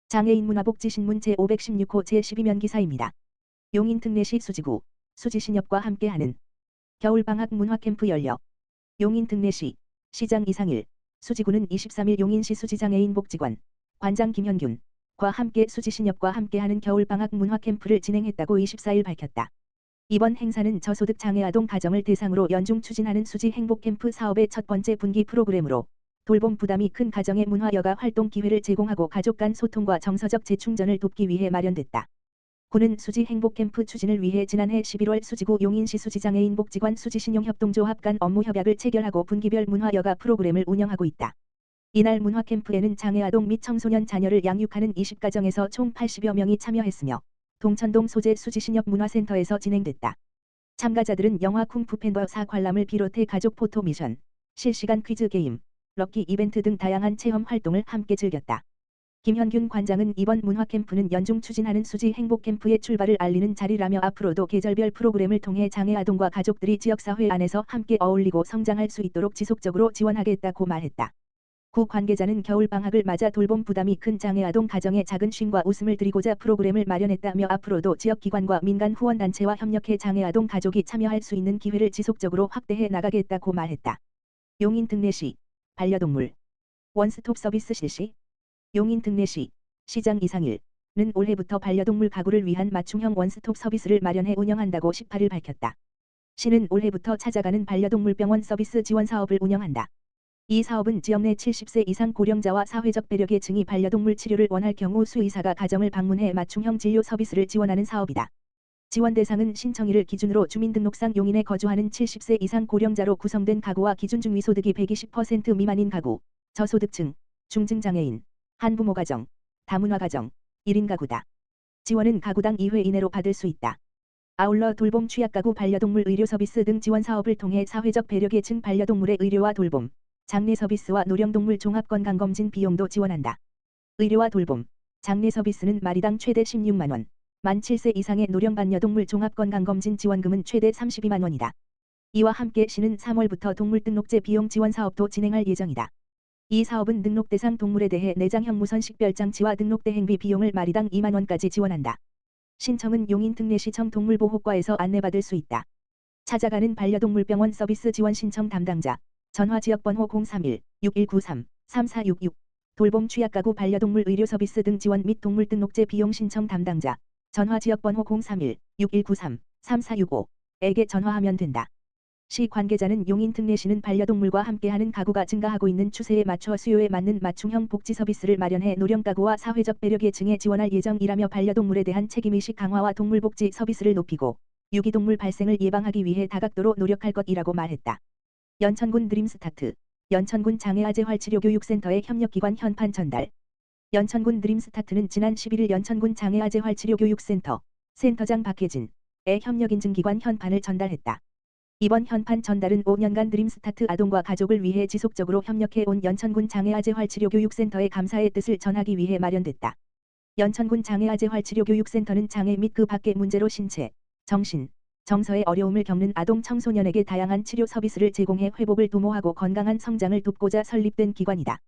장애인 문화복지신문 제516호 제12면 기사입니다. 용인 특례시 수지구 수지신협과 함께하는 겨울방학 문화캠프 열려. 용인 특례시 시장 이상일 수지구는 23일 용인시 수지장애인 복지관 관장 김현균과 함께 수지신협과 함께하는 겨울방학 문화캠프를 진행했다고 24일 밝혔다. 이번 행사는 저소득 장애아동 가정을 대상으로 연중 추진하는 수지 행복캠프 사업의 첫 번째 분기 프로그램으로 돌봄 부담이 큰 가정의 문화-여가 활동 기회를 제공하고 가족 간 소통과 정서적 재충전을 돕기 위해 마련됐다. 구는 수지 행복캠프 추진을 위해 지난해 11월 수지구 용인시 수지장애인 복지관 수지신용협동조합 간 업무 협약을 체결하고 분기별 문화-여가 프로그램을 운영하고 있다. 이날 문화캠프에는 장애아동 및 청소년 자녀를 양육하는 20가정에서 총 80여 명이 참여했으며 동천동 소재 수지신협 문화센터에서 진행됐다. 참가자들은 영화 쿵푸 팬더 4관람을 비롯해 가족 포토 미션, 실시간 퀴즈 게임, 럭키 이벤트 등 다양한 체험 활동을 함께 즐겼다. 김현균 관장은 이번 문화캠프는 연중 추진하는 수지 행복캠프의 출발을 알리는 자리라며 앞으로도 계절별 프로그램을 통해 장애아동과 가족들이 지역사회 안에서 함께 어울리고 성장할 수 있도록 지속적으로 지원하겠다고 말했다. 구 관계자는 겨울방학을 맞아 돌봄 부담이 큰 장애아동 가정에 작은 쉼과 웃음을 드리고자 프로그램을 마련했다며 앞으로도 지역기관과 민간 후원단체와 협력해 장애아동 가족이 참여할 수 있는 기회를 지속적으로 확대해 나가겠다고 말했다. 용인 특례시 반려동물 원스톱 서비스 실시. 용인 특례시 시장 이상일은 올해부터 반려동물 가구를 위한 맞춤형 원스톱 서비스를 마련해 운영한다고 18일 밝혔다. 시는 올해부터 찾아가는 반려동물 병원 서비스 지원 사업을 운영한다. 이 사업은 지역 내 70세 이상 고령자와 사회적 배려계층이 반려동물 치료를 원할 경우 수의사가 가정을 방문해 맞춤형 진료 서비스를 지원하는 사업이다. 지원 대상은 신청일을 기준으로 주민등록상 용인에 거주하는 70세 이상 고령자로 구성된 가구와 기준 중위소득이 120% 미만인 가구, 저소득층, 중증장애인, 한부모 가정, 다문화 가정, 1인 가구다. 지원은 가구당 2회 이내로 받을 수 있다. 아울러 돌봄 취약가구 반려동물 의료 서비스 등 지원 사업을 통해 사회적 배려계층 반려동물의 의료와 돌봄, 장례 서비스와 노령동물 종합건강검진 비용도 지원한다. 의료와 돌봄, 장례 서비스는 마리당 최대 16만 원, 만 7세 이상의 노령 반려동물 종합건강검진 지원금은 최대 32만 원이다. 이와 함께 시는 3월부터 동물등록제 비용 지원 사업도 진행할 예정이다. 이 사업은 등록 대상 동물에 대해 내장형 무선 식별장치와 등록대 행비 비용을 마리당 2만 원까지 지원한다. 신청은 용인 특례시청 동물보호과에서 안내받을 수 있다. 찾아가는 반려동물 병원 서비스 지원 신청 담당자 전화 지역번호 031-6193-3466 돌봄 취약가구 반려동물 의료 서비스 등 지원 및 동물등록제 비용 신청 담당자 전화 지역번호 031-6193-3465에게 전화하면 된다. 시 관계자는 용인 특례시는 반려동물과 함께하는 가구가 증가하고 있는 추세에 맞춰 수요에 맞는 맞춤형 복지 서비스를 마련해 노령가구와 사회적 배려계층에 지원할 예정이라며 반려동물에 대한 책임의식 강화와 동물복지 서비스를 높이고 유기동물 발생을 예방하기 위해 다각도로 노력할 것이라고 말했다. 연천군 드림스타트 연천군 장애아재활치료교육센터의 협력기관 현판 전달. 연천군 드림스타트는 지난 11일 연천군 장애아재활치료교육센터 센터장 박혜진의 협력인증기관 현판을 전달했다. 이번 현판 전달은 5년간 드림스타트 아동과 가족을 위해 지속적으로 협력해온 연천군 장애아재활치료교육센터의 감사의 뜻을 전하기 위해 마련됐다. 연천군 장애아재활치료교육센터는 장애 및 그 밖의 문제로 신체, 정신, 정서의 어려움을 겪는 아동 청소년에게 다양한 치료 서비스를 제공해 회복을 도모하고 건강한 성장을 돕고자 설립된 기관이다.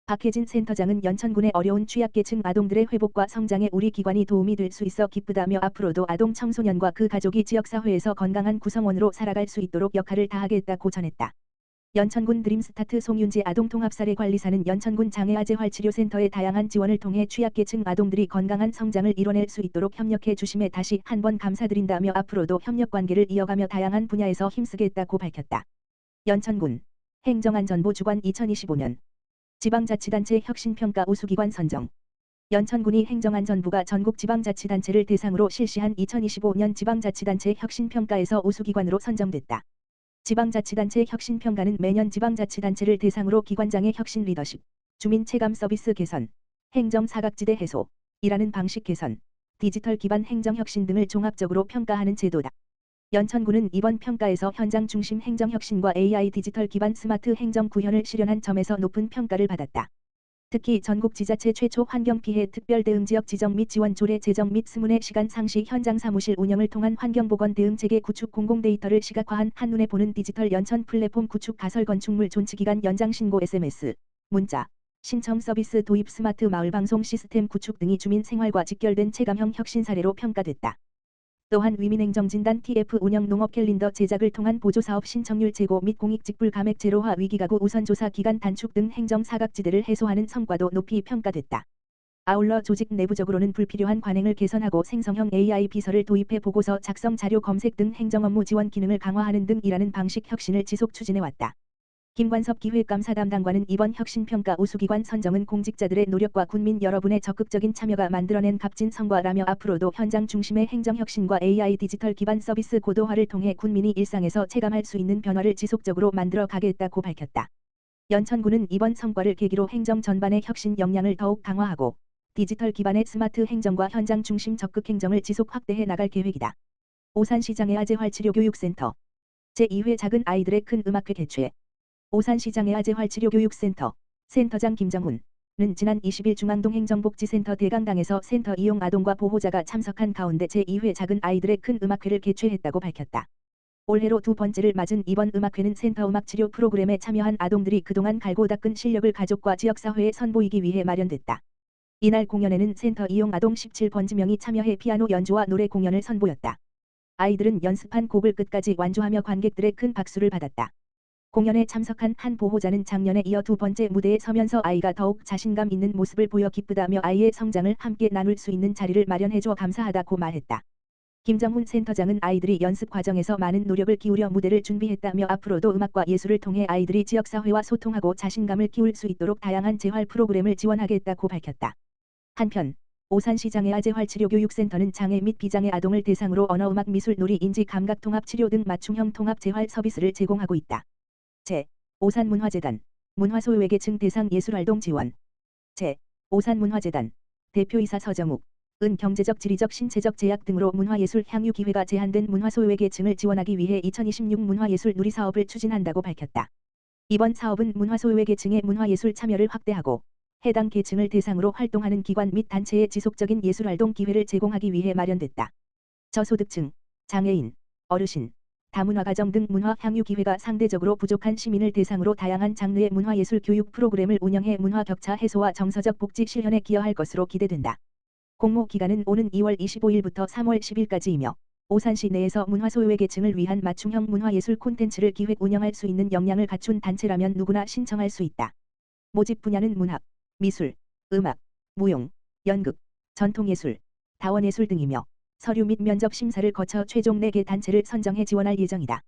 박혜진 센터장은 연천군의 어려운 취약계층 아동들의 회복과 성장에 우리 기관이 도움이 될 수 있어 기쁘다며 앞으로도 아동 청소년과 그 가족이 지역사회에서 건강한 구성원으로 살아갈 수 있도록 역할을 다하겠다고 전했다. 연천군 드림스타트 송윤지 아동통합사례관리사는 연천군 장애아재활치료센터의 다양한 지원을 통해 취약계층 아동들이 건강한 성장을 이뤄낼 수 있도록 협력해 주심에 다시 한번 감사드린다며 앞으로도 협력관계를 이어가며 다양한 분야에서 힘쓰겠다고 밝혔다. 연천군 행정안전부 주관 2025년 지방자치단체 혁신평가 우수기관 선정. 연천군이 행정안전부가 전국 지방자치단체를 대상으로 실시한 2025년 지방자치단체 혁신평가에서 우수기관으로 선정됐다. 지방자치단체 혁신평가는 매년 지방자치단체를 대상으로 기관장의 혁신 리더십, 주민 체감 서비스 개선, 행정 사각지대 해소, 일하는 방식 개선, 디지털 기반 행정 혁신 등을 종합적으로 평가하는 제도다. 연천군은 이번 평가에서 현장 중심 행정 혁신과 AI 디지털 기반 스마트 행정 구현을 실현한 점에서 높은 평가를 받았다. 특히 전국 지자체 최초 환경피해 특별대응지역 지정 및 지원 조례 제정 및 스문의 시간 상시 현장 사무실 운영을 통한 환경보건 대응체계 구축 공공데이터를 시각화한 한눈에 보는 디지털 연천 플랫폼 구축 가설 건축물 존치기간 연장 신고 SMS, 문자, 신청 서비스 도입, 스마트 마을 방송 시스템 구축 등이 주민 생활과 직결된 체감형 혁신 사례로 평가됐다. 또한 위민행정진단 TF 운영 농업 캘린더 제작을 통한 보조사업 신청률 제고 및 공익직불 감액 제로화 위기가구 우선조사 기간 단축 등 행정 사각지대를 해소하는 성과도 높이 평가됐다. 아울러 조직 내부적으로는 불필요한 관행을 개선하고 생성형 AI 비서를 도입해 보고서 작성, 자료 검색 등 행정업무 지원 기능을 강화하는 등 이라는 방식 혁신을 지속 추진해왔다. 김관섭 기획감사 담당관은 이번 혁신평가 우수기관 선정은 공직자들의 노력과 국민 여러분의 적극적인 참여가 만들어낸 값진 성과라며 앞으로도 현장 중심의 행정혁신과 AI 디지털 기반 서비스 고도화를 통해 국민이 일상에서 체감할 수 있는 변화를 지속적으로 만들어 가겠다고 밝혔다. 연천군은 이번 성과를 계기로 행정 전반의 혁신 역량을 더욱 강화하고 디지털 기반의 스마트 행정과 현장 중심 적극 행정을 지속 확대해 나갈 계획이다. 오산시장의 아재활치료교육센터 제2회 작은 아이들의 큰 음악회 개최. 오산시장의 아재활치료교육센터 센터장 김정훈은 지난 20일 중앙동 행정복지센터 대강당에서 센터 이용 아동과 보호자가 참석한 가운데 제2회 작은 아이들의 큰 음악회를 개최했다고 밝혔다. 올해로 두 번째를 맞은 이번 음악회는 센터 음악치료 프로그램에 참여한 아동들이 그동안 갈고 닦은 실력을 가족과 지역사회에 선보이기 위해 마련됐다. 이날 공연에는 센터 이용 아동 17번지명이 참여해 피아노 연주와 노래 공연을 선보였다. 아이들은 연습한 곡을 끝까지 완주하며 관객들의 큰 박수를 받았다. 공연에 참석한 한 보호자는 작년에 이어 두 번째 무대에 서면서 아이가 더욱 자신감 있는 모습을 보여 기쁘다며 아이의 성장을 함께 나눌 수 있는 자리를 마련해줘 감사하다고 말했다. 김정훈 센터장은 아이들이 연습 과정에서 많은 노력을 기울여 무대를 준비했다며 앞으로도 음악과 예술을 통해 아이들이 지역사회와 소통하고 자신감을 키울 수 있도록 다양한 재활 프로그램을 지원하겠다고 밝혔다. 한편 오산시장의 아재활치료교육센터는 장애 및 비장애 아동을 대상으로 언어음악 미술 놀이 인지 감각 통합 치료 등 맞춤형 통합 재활 서비스를 제공하고 있다. 오산문화재단 문화소외계층 대상 예술활동 지원. 오산문화재단 대표이사 서정욱 은 경제적, 지리적, 신체적 제약 등으로 문화예술 향유 기회가 제한된 문화소외계층을 지원하기 위해 2026 문화예술 누리 사업을 추진한다고 밝혔다. 이번 사업은 문화소외계층의 문화예술 참여를 확대하고 해당 계층을 대상으로 활동하는 기관 및 단체의 지속적인 예술활동 기회를 제공하기 위해 마련됐다. 저소득층, 장애인, 어르신, 다문화가정 등 문화 향유 기회가 상대적으로 부족한 시민을 대상으로 다양한 장르의 문화예술 교육 프로그램을 운영해 문화 격차 해소와 정서적 복지 실현에 기여할 것으로 기대된다. 공모 기간은 오는 2월 25일부터 3월 10일까지이며 오산시 내에서 문화소외계층을 위한 맞춤형 문화예술 콘텐츠를 기획 운영할 수 있는 역량을 갖춘 단체라면 누구나 신청할 수 있다. 모집 분야는 문학, 미술, 음악, 무용, 연극, 전통예술, 다원예술 등이며 서류 및 면접 심사를 거쳐 최종 4개 단체를 선정해 지원할 예정이다.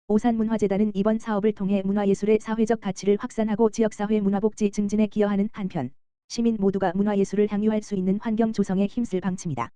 오산문화재단은 이번 사업을 통해 문화예술의 사회적 가치를 확산하고 지역사회 문화복지 증진에 기여하는 한편 시민 모두가 문화예술을 향유할 수 있는 환경 조성에 힘쓸 방침이다.